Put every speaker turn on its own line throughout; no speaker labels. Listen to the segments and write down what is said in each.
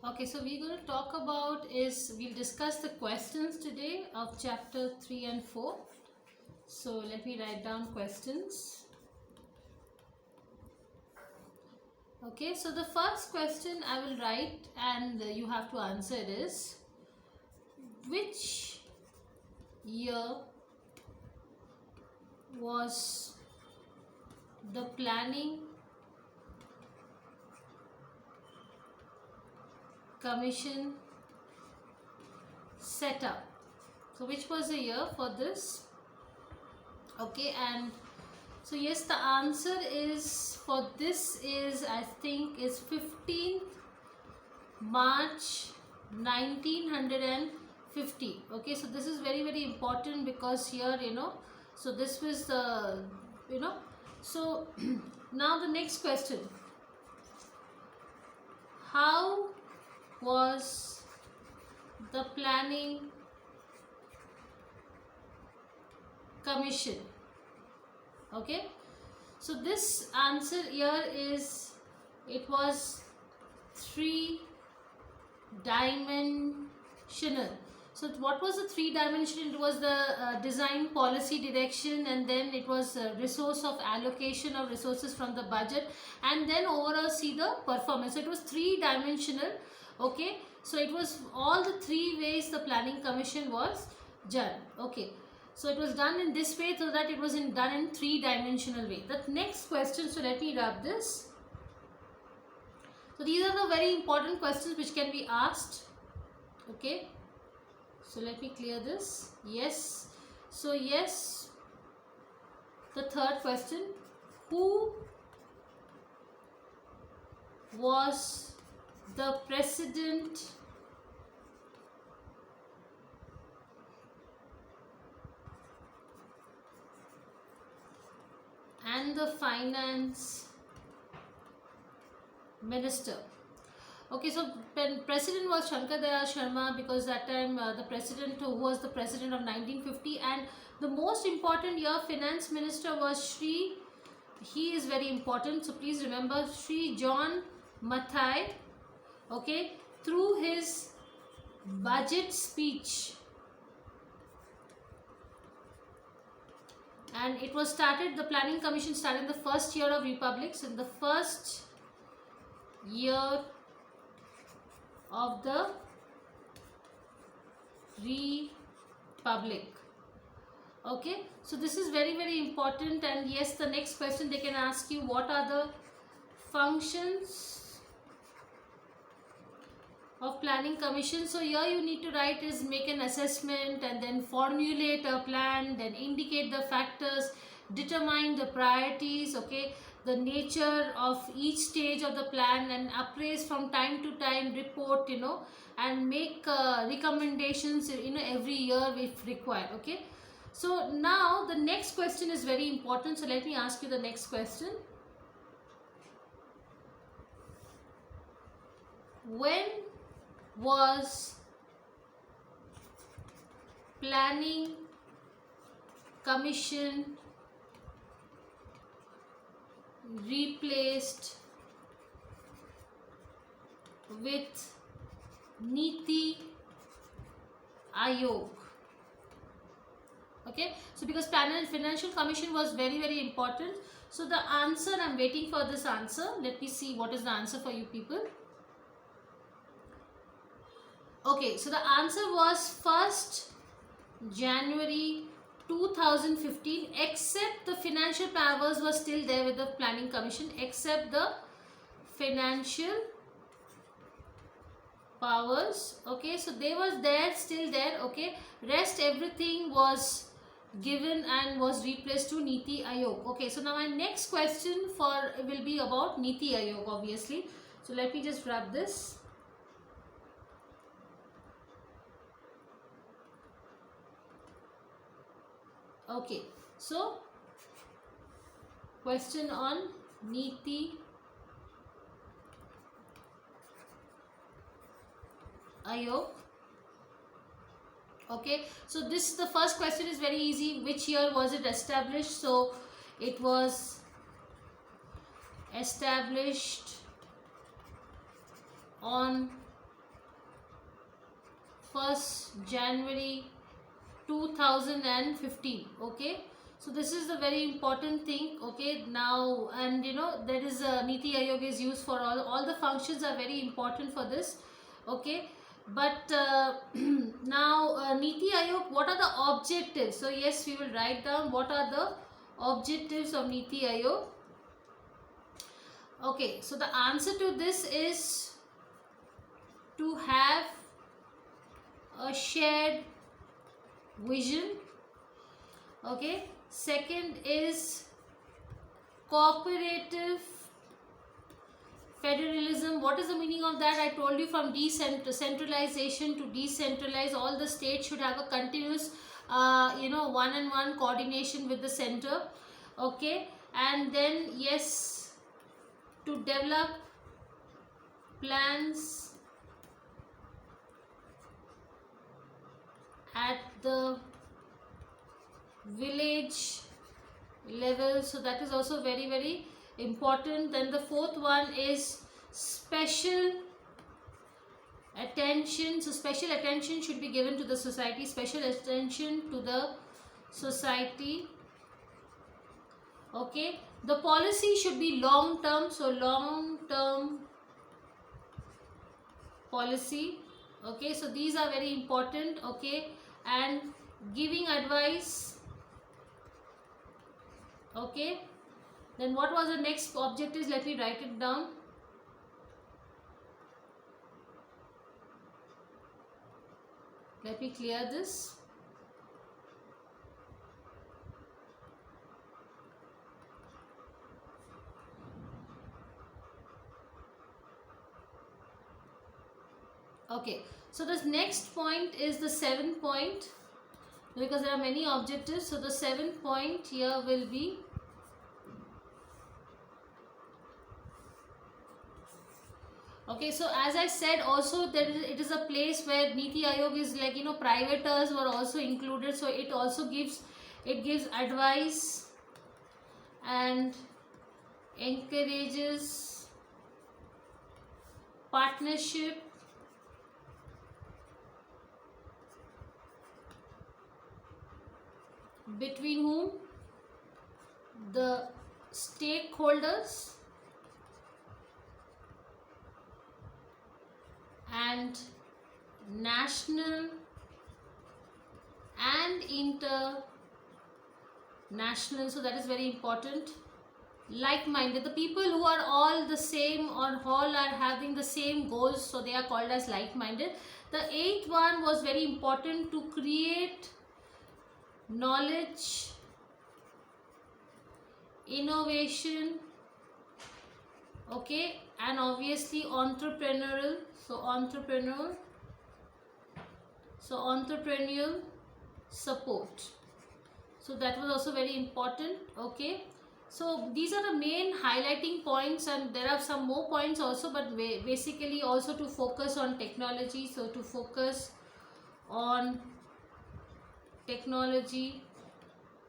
Okay, so we're going to talk about we'll discuss the questions today of chapter 3 and 4. So let me write down questions. Okay, so the first question I will write and you have to answer it is, which year was the planning commission set up? So which was the year for this? Okay, and so yes, the answer is for this is, I think, is 15th March 1950. Okay, so this is very very important because here so this was the so now the next question, how was the planning commission? Okay, so this answer here is, it was three dimensional. So what was the three dimensional? It was the design, policy, direction, and then it was resource of allocation of resources from the budget, and then overall see the performance. So it was three dimensional. Okay, so it was all the three ways the planning commission was done. Okay, so it was done in this way, so that it was done in three dimensional way. The next question, so let me rub this. So these are the very important questions which can be asked. Okay, so let me clear this. Yes, so yes, the third question, who was the president and the finance minister? Okay, so president was Shankar Dayal Sharma, because that time the president who was the president of 1950, and the most important year finance minister was Shri, he is very important, so please remember, Shri John Mathai. Okay, through his budget speech, and it was started, the planning commission started in the first year of Republic. So in the first year of the Republic. Okay, so this is very very important. And yes, the next question they can ask you, what are the functions of planning commission? So here you need to write is, make an assessment and then formulate a plan, then indicate the factors, determine the priorities, okay, the nature of each stage of the plan, and appraise from time to time, report, and make recommendations, every year if required. Okay, so now the next question is very important, so let me ask you the next question. When was planning commission replaced with Niti Aayog? Okay, so because financial commission was very very important, so the answer, I'm waiting for this answer. Let me see what is the answer for you people. Okay, so the answer was 1st January 2015, except the financial powers were still there with the planning commission, except the financial powers. Okay, so they was there, still there. Okay, rest everything was given and was replaced to Niti Aayog. Okay, so now my next question will be about Niti Aayog, obviously. So let me just wrap this. Okay, so question on Niti Aayog. Okay, so the first question is very easy. Which year was it established? So it was established on 1st January 2015. Okay, so this is the very important thing. Okay, now, and there is a Niti Aayog is used for all the functions are very important for this. Okay, but now Niti Aayog, what are the objectives? So yes, we will write down what are the objectives of Niti Aayog. Okay, so the answer to this is to have a shared vision. Okay, second is cooperative federalism. What is the meaning of that? I told you, from centralization to decentralize, all the states should have a continuous one-on-one coordination with the center. Okay, and then yes, to develop plans at the village level, so that is also very, very important. Then the fourth one is special attention. So special attention should be given to the society, special attention to the society. Okay, the policy should be long term, so long term policy. Okay, so these are very important. Okay, and giving advice. Okay, then what was the next objective? Let me write it down. Let me clear this. Okay, so this next point is the 7th point, because there are many objectives. So the 7th point here will be okay. So as I said, also it is a place where Niti Aayog is like, privators were also included. So it also gives advice and encourages partnership between whom? The stakeholders and national and international. So that is very important. Like-minded, the people who are all the same or all are having the same goals, so they are called as like-minded. The 8th one was very important, to create knowledge, innovation, okay, and obviously entrepreneurial. So entrepreneurial support. So that was also very important. Okay, so these are the main highlighting points, and there are some more points also, but basically also to focus on technology. So to focus on technology.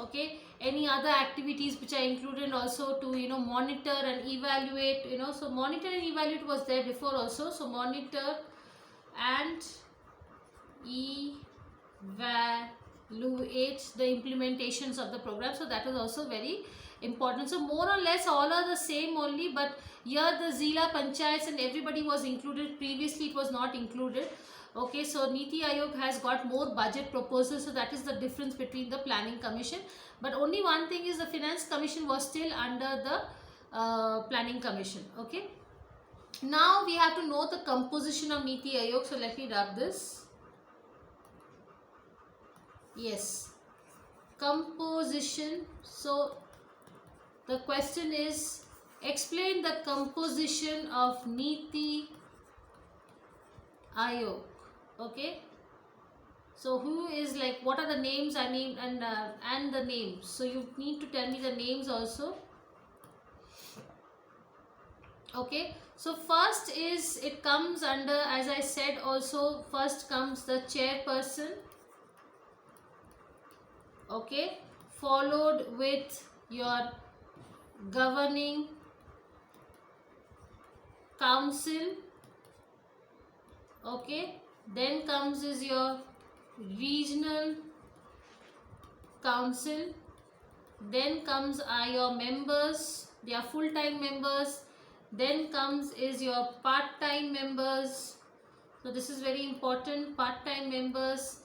Okay, any other activities which are included also to monitor and evaluate. So monitor and evaluate was there before also. So monitor and evaluate the implementations of the program. So that is also very important. So more or less all are the same only, but here the Zila Panchayats and everybody was included. Previously it was not included. Okay, so Niti Aayog has got more budget proposals, so that is the difference between the Planning Commission. But only one thing is, the Finance Commission was still under the Planning Commission. Okay, now we have to know the composition of Niti Aayog. So let me rub this. Yes, composition. So the question is, explain the composition of Niti Aayog. Okay, so who is, like, what are the names I mean, and the names. So you need to tell me the names also. Okay, so first is, it comes under, as I said also, first comes the chairperson. Okay, followed with your governing council. Okay, Then comes is your regional council. Then comes are your members, they are full-time members. Then comes is your part-time members. So this is very important, part-time members.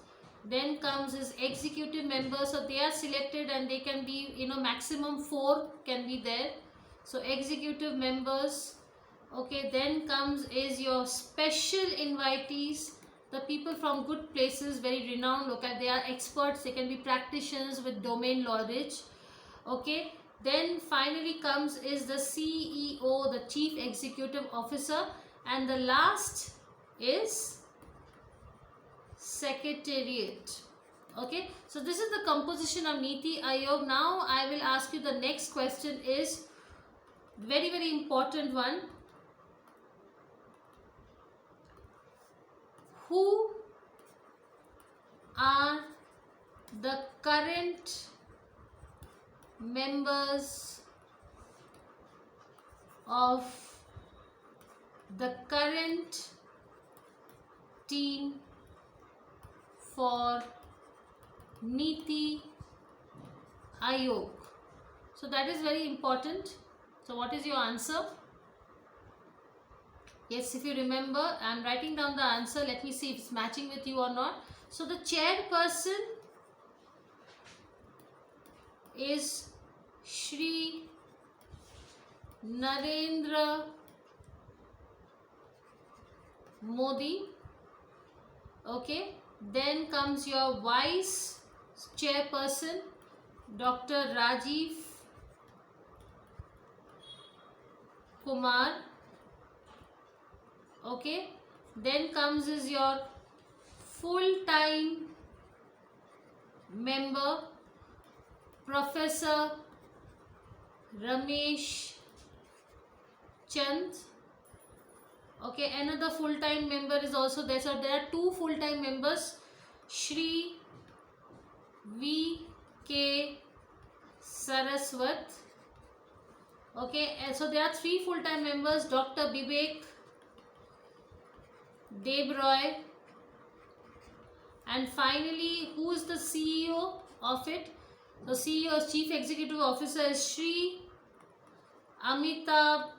Then comes is executive members. So they are selected and they can be, maximum 4 can be there. So executive members. Okay, then comes is your special invitees, the people from good places, very renowned local, they are experts, they can be practitioners with domain knowledge. Okay, then finally comes is the CEO, the Chief Executive Officer, and the last is Secretariat. Okay, so this is the composition of Niti Aayog. Now I will ask you the next question, is very, very important one. Who are the current members of the current team for Niti Aayog? So that is very important. So what is your answer? Yes, if you remember, I am writing down the answer. Let me see if it's matching with you or not. So the chairperson is Shri Narendra Modi. Okay, then comes your vice chairperson, Dr. Rajiv Kumar. Okay, then comes is your full-time member, Professor Ramesh Chand. Okay, another full-time member is also there. So there are 2 full-time members, Shri V.K. Saraswat. Okay, and so there are 3 full-time members, Dr. Vivek Debroy, and finally, who is the CEO of it? The CEO, Chief Executive Officer, is Shri Amitabh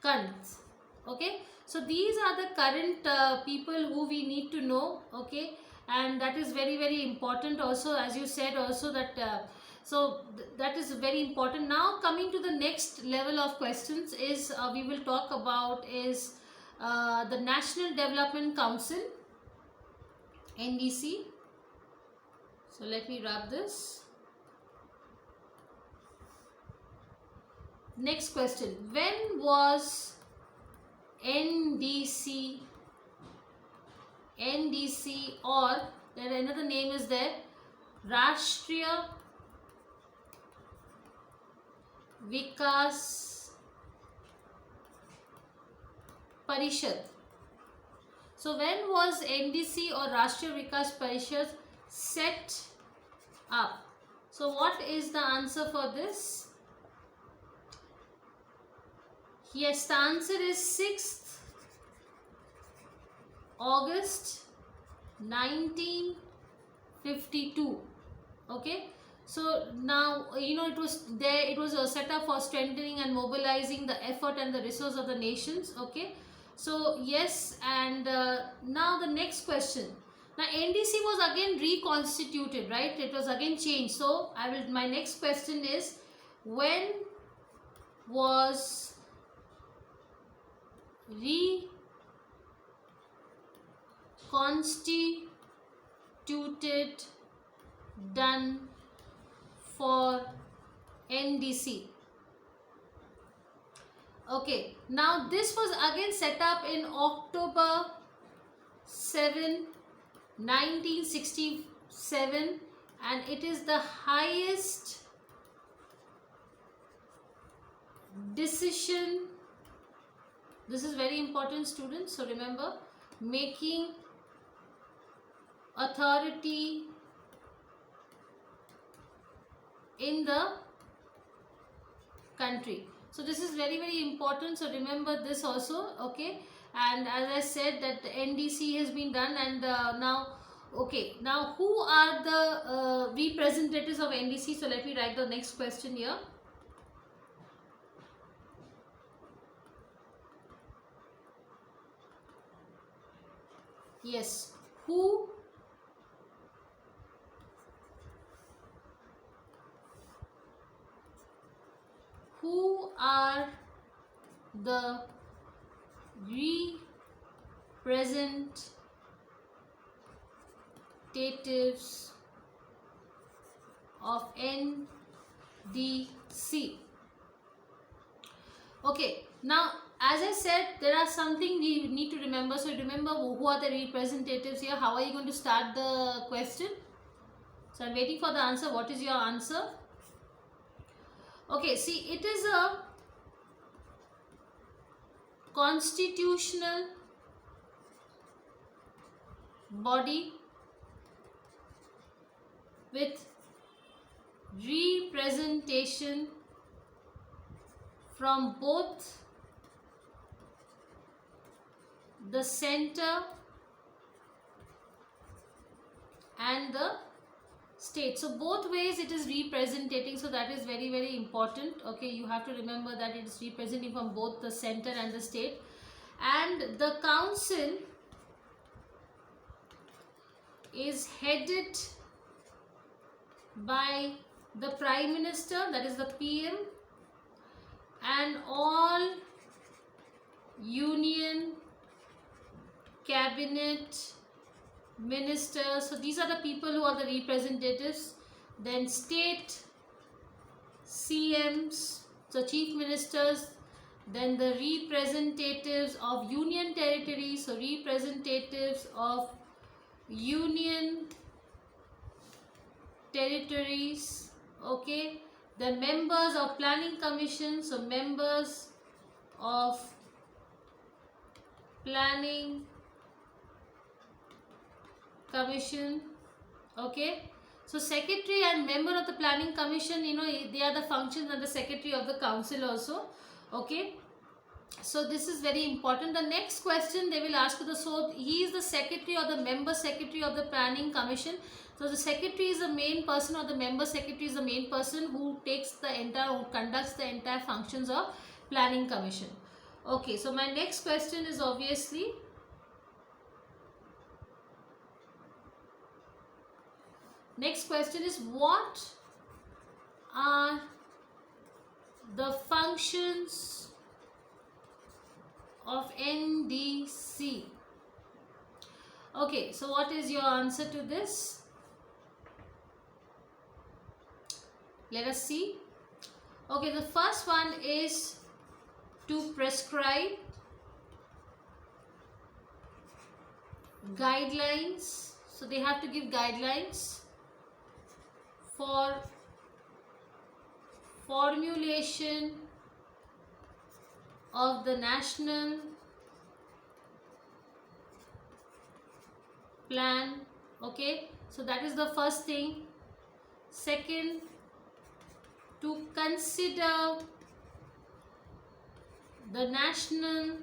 Kant. Okay, so these are the current people who we need to know. Okay, and that is very, very important also, as you said also that that is very important. Now coming to the next level of questions is we will talk about is the National Development Council, NDC. So let me wrap this. Next question, when was NDC or there another name is there, Rashtriya Vikas Parishad. So when was NDC or Rashtriya Vikas Parishad set up? So what is the answer for this? Yes, the answer is 6th August 1952. Okay, so now it was there, it was set up for strengthening and mobilizing the effort and the resource of the nations. Okay, so yes, and now the next question. Now NDC was again reconstituted, right? It was again changed. So my next question is, when was reconstituted done for NDC? Okay, now this was again set up in October 7, 1967, and it is the highest decision. This is very important, students, so remember, making authority in the country. So this is very, very important. So remember this also, okay. And as I said that the NDC has been done, and now, okay, now who are the representatives of NDC? So let me write the next question here. Yes, who are the representatives of NDC? Okay, now as I said, there are something we need to remember. So remember who are the representatives here. How are you going to start the question? So I'm waiting for the answer. What is your answer? Okay, see, it is a constitutional body with representation from both the center and the state. So both ways it is representing, so that is very, very important. Okay, you have to remember that it is representing from both the center and the state. And the council is headed by the Prime Minister, that is the PM, and all union cabinet ministers. So these are the people who are the representatives. Then state CMs, so chief ministers. Then the representatives of union territories, so representatives of union territories. Okay, the members of planning commission, so members of planning commission. Okay, so secretary and member of the planning commission, you know, they are the functions, and the secretary of the council also. Okay, so this is very important. The next question they will ask you, so he is the secretary or the member secretary of the planning commission. So the secretary is the main person, or the member secretary is the main person who takes the entire, who conducts the entire functions of planning commission. Okay, so my next question is obviously, next question is, what are the functions of NDC? Okay, so what is your answer to this? Let us see. Okay, the first one is to prescribe guidelines. So they have to give guidelines for formulation of the national plan. Okay, so that is the first thing. Second, to consider the national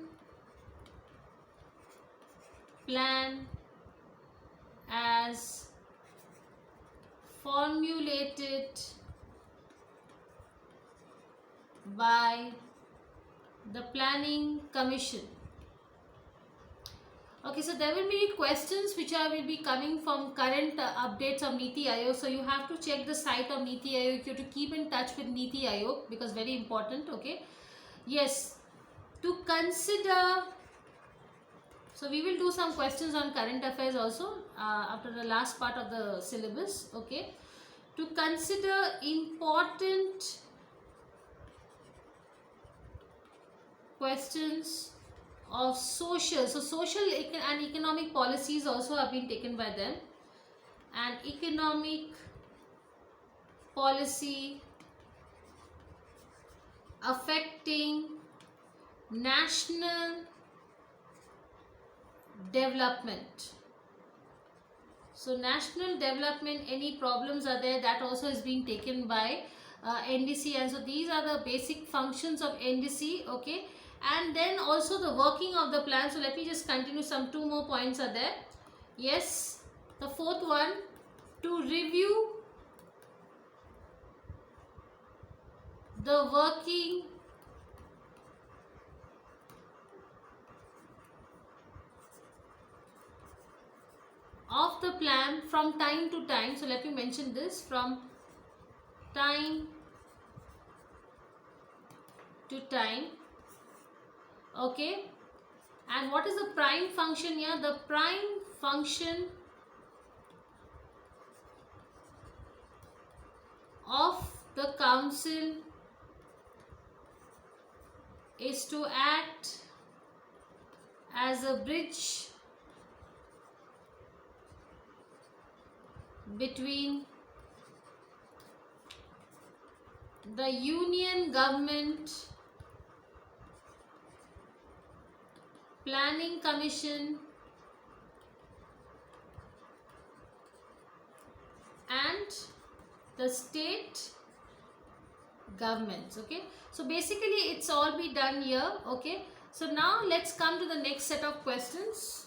plan as formulated by the planning commission. Okay, so there will be questions which will be coming from current updates of Niti Aayog. So you have to check the site of Niti Aayog. You have to keep in touch with Niti Aayog, because very important. Okay, yes, to consider. So we will do some questions on current affairs also after the last part of the syllabus. Okay, to consider important questions of social. So social and economic policies also have been taken by them. And economic policy affecting national development. So national development, any problems are there, that also is being taken by NDC, and so these are the basic functions of NDC. Okay, and then also the working of the plan. So let me just continue, some 2 more points are there. Yes, the fourth one, to review the working of the plan from time to time. So let me mention this, from time to time. Okay, and what is the prime function here? The prime function of the council is to act as a bridge between the union government, planning commission, and the state governments. Okay, so basically it's all be done here. Okay, so now let's come to the next set of questions.